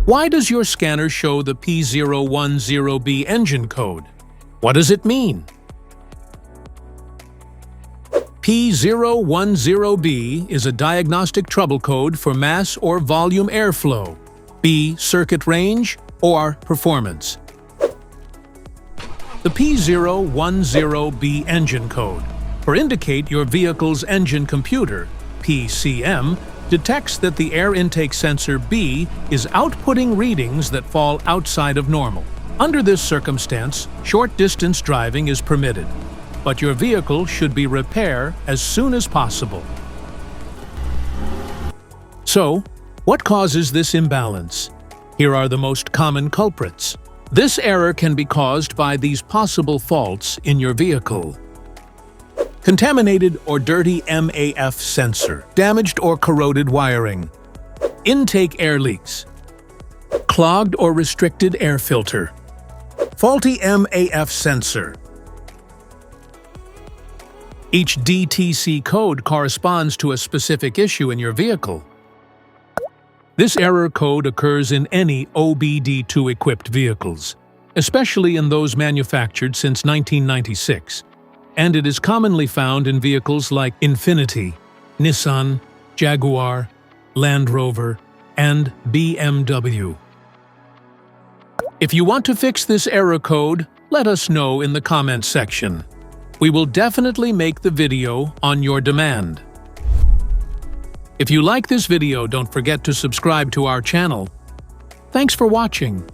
Why does your scanner show the P010B engine code? What does it mean? P010B is a diagnostic trouble code for mass or volume airflow, B, circuit range, or performance. The P010B engine code, or indicate your vehicle's engine computer, PCM, detects that the air intake sensor B is outputting readings that fall outside of normal. Under this circumstance, short-distance driving is permitted, but your vehicle should be repaired as soon as possible. So, what causes this imbalance? Here are the most common culprits. This error can be caused by these possible faults in your vehicle. Contaminated or dirty MAF sensor, damaged or corroded wiring, intake air leaks, clogged or restricted air filter, faulty MAF sensor. Each DTC code corresponds to a specific issue in your vehicle. This error code occurs in any OBD2-equipped vehicles, especially in those manufactured since 1996, and it is commonly found in vehicles like Infiniti, Nissan, Jaguar, Land Rover, and BMW. If you want to fix this error code, let us know in the comments section. We will definitely make the video on your demand. If you like this video, don't forget to subscribe to our channel. Thanks for watching.